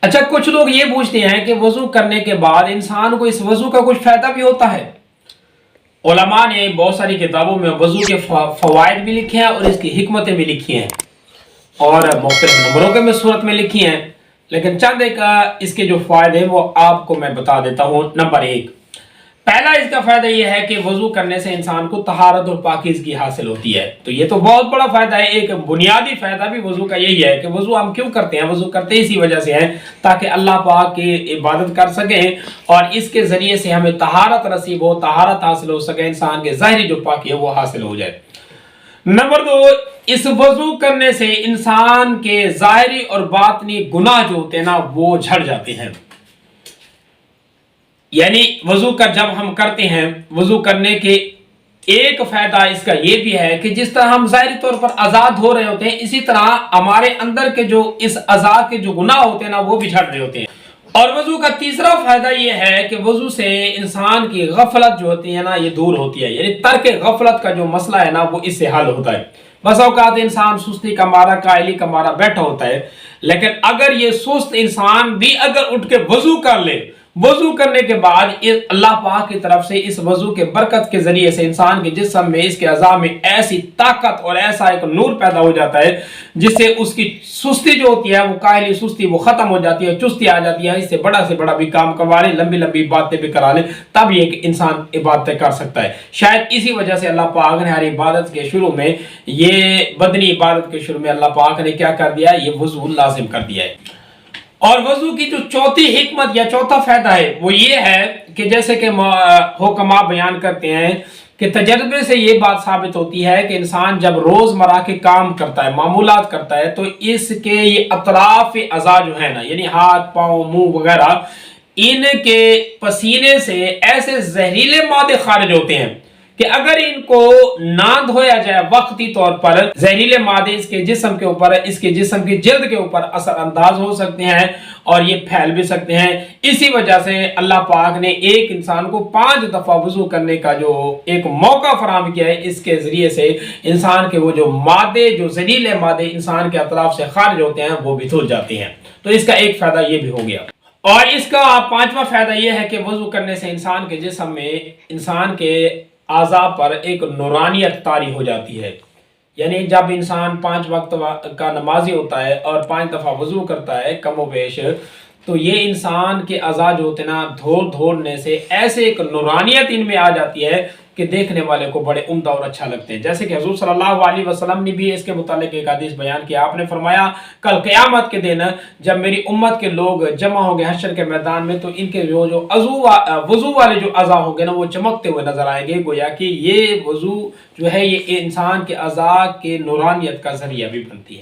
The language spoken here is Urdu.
اچھا، کچھ لوگ یہ پوچھتے ہیں کہ وضو کرنے کے بعد انسان کو اس وضو کا کچھ فائدہ بھی ہوتا ہے؟ علماء نے بہت ساری کتابوں میں وضو کے فوائد بھی لکھے ہیں اور اس کی حکمتیں بھی لکھی ہیں اور مختلف نمبروں کے میں صورت میں لکھی ہیں، لیکن چند ایک اس کے جو فوائد ہیں وہ آپ کو میں بتا دیتا ہوں۔ نمبر ایک، پہلا اس کا فائدہ یہ ہے کہ وضو کرنے سے انسان کو طہارت اور پاکیزگی حاصل ہوتی ہے، تو یہ تو بہت بڑا فائدہ ہے۔ ایک بنیادی فائدہ بھی وضو کا یہی ہے کہ وضو ہم کیوں کرتے ہیں؟ وضو کرتے اسی وجہ سے ہیں تاکہ اللہ پاک کی عبادت کر سکیں اور اس کے ذریعے سے ہمیں طہارت نصیب ہو، طہارت حاصل ہو سکے، انسان کے ظاہری جو پاکی ہے وہ حاصل ہو جائے۔ نمبر دو، اس وضو کرنے سے انسان کے ظاہری اور باطنی گناہ جو ہوتے ہیں نا وہ جھڑ جاتے ہیں۔ یعنی وضو کا جب ہم کرتے ہیں، وضو کرنے کے ایک فائدہ اس کا یہ بھی ہے کہ جس طرح ہم ظاہری طور پر آزاد ہو رہے ہوتے ہیں، اسی طرح ہمارے اندر کے جو اس اعضاء کے جو گناہ ہوتے ہیں نا وہ بھی جھڑ رہے ہوتے ہیں۔ اور وضو کا تیسرا فائدہ یہ ہے کہ وضو سے انسان کی غفلت جو ہوتی ہے نا یہ دور ہوتی ہے، یعنی ترک غفلت کا جو مسئلہ ہے نا وہ اس سے حل ہوتا ہے۔ بس اوقات انسان سستی کا مارا، کائلی کا مارا بیٹھا ہوتا ہے، لیکن اگر یہ سست انسان بھی اگر اٹھ کے وضو کر لے، وضو کرنے کے بعد اللہ پاک کی طرف سے اس وضو کے برکت کے ذریعے سے انسان کے جسم میں، اس کے اعضاء میں ایسی طاقت اور ایسا ایک نور پیدا ہو جاتا ہے جس سے اس کی سستی جو ہوتی ہے وہ کاہلی سستی وہ ختم ہو جاتی ہے، چستی آ جاتی ہے، اس سے بڑا بھی کام کروا لے، لمبی لمبی باتیں بھی کرا لے، تب یہ انسان عبادتیں کر سکتا ہے۔ شاید اسی وجہ سے اللہ پاک نے ہر عبادت کے شروع میں، یہ بدنی عبادت کے شروع میں اللہ پاک نے کیا کر دیا ہے؟ یہ وضو لازم کر دیا ہے۔ اور وضو کی جو چوتھی حکمت یا چوتھا فائدہ ہے وہ یہ ہے کہ جیسے کہ حکماء بیان کرتے ہیں کہ تجربے سے یہ بات ثابت ہوتی ہے کہ انسان جب روزمرہ کے کام کرتا ہے، معمولات کرتا ہے، تو اس کے یہ اطراف اعضاء جو ہے نا، یعنی ہاتھ، پاؤں، منہ وغیرہ، ان کے پسینے سے ایسے زہریلے مادے خارج ہوتے ہیں کہ اگر ان کو نہ دھویا جائے وقتی طور پر، زہریلے مادے اس کے جسم کے اوپر، اس کے جسم کی جلد کے اوپر اثر انداز ہو سکتے ہیں اور یہ پھیل بھی سکتے ہیں۔ اسی وجہ سے اللہ پاک نے ایک انسان کو 5 دفعہ وضو کرنے کا جو ایک موقع فراہم کیا ہے، اس کے ذریعے سے انسان کے وہ جو مادے، جو زہریلے مادے انسان کے اطراف سے خارج ہوتے ہیں وہ بھی دھل جاتے ہیں۔ تو اس کا ایک فائدہ یہ بھی ہو گیا۔ اور اس کا 5واں فائدہ یہ ہے کہ وضو کرنے سے انسان کے جسم میں، انسان کے اعضاء پر ایک نورانیت طاری ہو جاتی ہے۔ یعنی جب انسان 5 وقت کا نمازی ہوتا ہے اور 5 دفعہ وضو کرتا ہے کم و بیش، تو یہ انسان کے اعضاء جو ہوتے ہیں نا دھونے سے ایسے ایک نورانیت ان میں آ جاتی ہے کہ دیکھنے والے کو بڑے عمدہ اور اچھا لگتے ہیں۔ جیسے کہ حضور صلی اللہ علیہ وسلم نے بھی اس کے متعلق ایک حدیث بیان کیا، آپ نے فرمایا کل قیامت کے دن جب میری امت کے لوگ جمع ہوں گے حشر کے میدان میں، تو ان کے جو وضو والے جو اعضاء ہوں گے نا وہ چمکتے ہوئے نظر آئیں گے، گویا کہ یہ وضو جو ہے یہ انسان کے اعضاء کے نورانیت کا ذریعہ بھی بنتی ہے۔